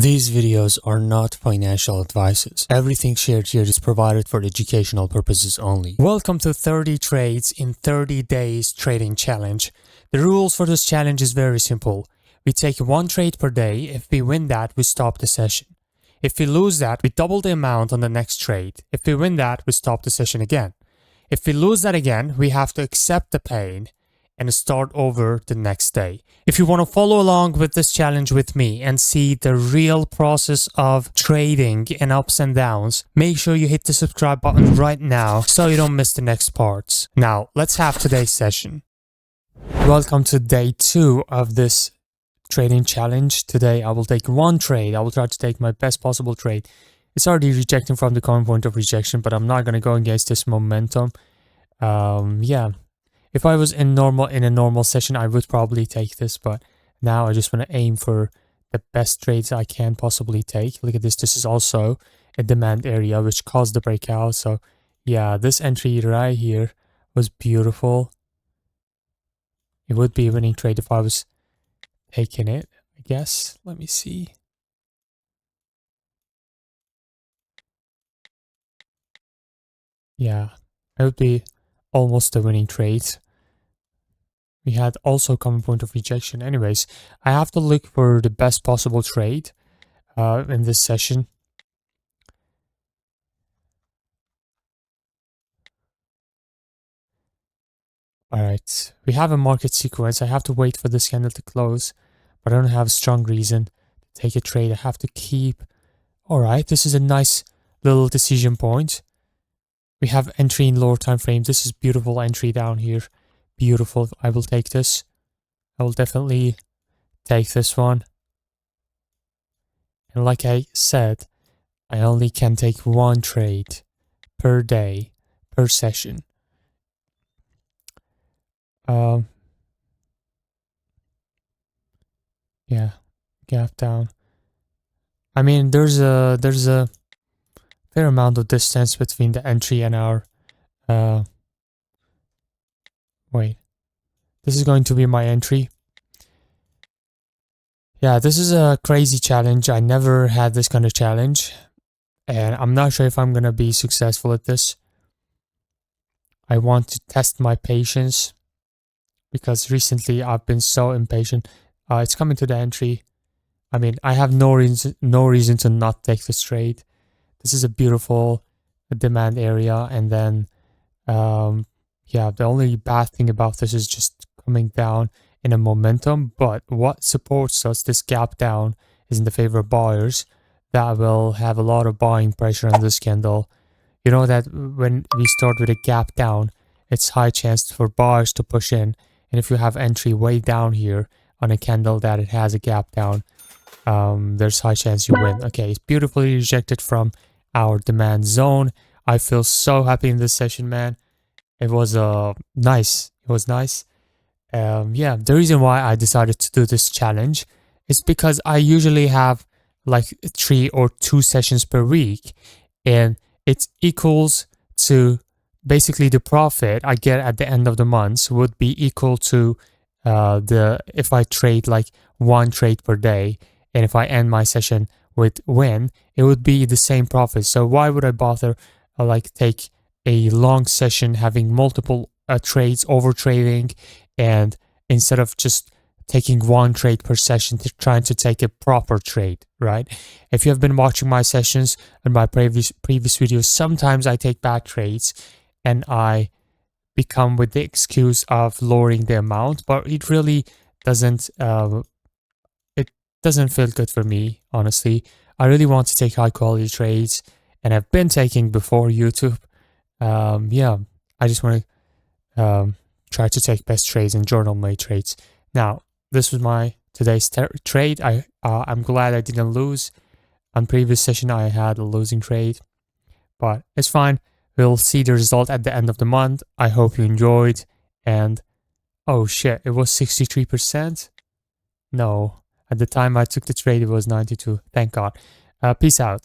These videos are not financial advices. Everything shared here is provided for educational purposes only. Welcome to 30 Trades in 30 Days Trading Challenge. The rules for this challenge is very simple. We take one trade per day. If we win that, we stop the session. If we lose that, we double the amount on the next trade. If we win that, we stop the session again. If we lose that again, we have to accept the pain and start over the next day. If you want to follow along with this challenge with me and see the real process of trading and ups and downs, make sure you hit the subscribe button right now so you don't miss the next parts. Now, let's have today's session. Welcome to day 2 of this trading challenge. Today, I will take one trade. I will try to take my best possible trade. It's already rejecting from the current point of rejection, but I'm not going to go against this momentum. If I was in a normal session, I would probably take this, but now I just want to aim for the best trades I can possibly take. Look at this. This is also a demand area which caused the breakout. So yeah, this entry right here was beautiful. It would be a winning trade if I was taking it, I guess. Let me see. Yeah, it would be almost a winning trade. We had also common point of rejection. Anyways, I have to look for the best possible trade in this session. Alright, we have a market sequence. I have to wait for this candle to close, but I don't have a strong reason to take a trade. I have to keep... Alright, this is a nice little decision point. We have entry in lower time frame. This is beautiful entry down here. Beautiful. I will take this. I will definitely take this one. And like I said, I only can take one trade per day, per session. Yeah, gap down. I mean, there's a fair amount of distance between the entry and our wait. This is going to be my entry. Yeah, this is a crazy challenge. I never had this kind of challenge, and I'm not sure if I'm gonna be successful at this. I want to test my patience because recently I've been so impatient. It's coming to the entry. I mean, I have no reason to not take this trade. This is a beautiful demand area, and then yeah, the only bad thing about this is just coming down in a momentum, but what supports us, this gap down, is in the favor of buyers. That will have a lot of buying pressure on this candle. You know that when we start with a gap down, it's high chance for buyers to push in, and if you have entry way down here on a candle that it has a gap down, there's high chance you win. Okay, it's beautifully rejected from our demand zone. I feel so happy in this session, man. It was nice. It was nice. Yeah, the reason why I decided to do this challenge is because I usually have like 3 or 2 sessions per week, and it equals to basically the profit I get at the end of the month would be equal to if I trade like one trade per day, and if I end my session with win, it would be the same profit. So why would I bother like take a long session having multiple trades, over trading, and instead of just taking one trade per session, trying to take a proper trade, right? If you have been watching my sessions and my previous videos, sometimes I take bad trades and I become with the excuse of lowering the amount, but it really doesn't feel good for me, honestly. I really want to take high quality trades, and I've been taking before YouTube. Yeah, I just want to try to take best trades and journal my trades. Now, this was my today's trade. I'm glad I didn't lose. On previous session, I had a losing trade, but it's fine. We'll see the result at the end of the month. I hope you enjoyed. And oh shit, it was 63%. No, at the time I took the trade, it was 92. Thank God. Peace out.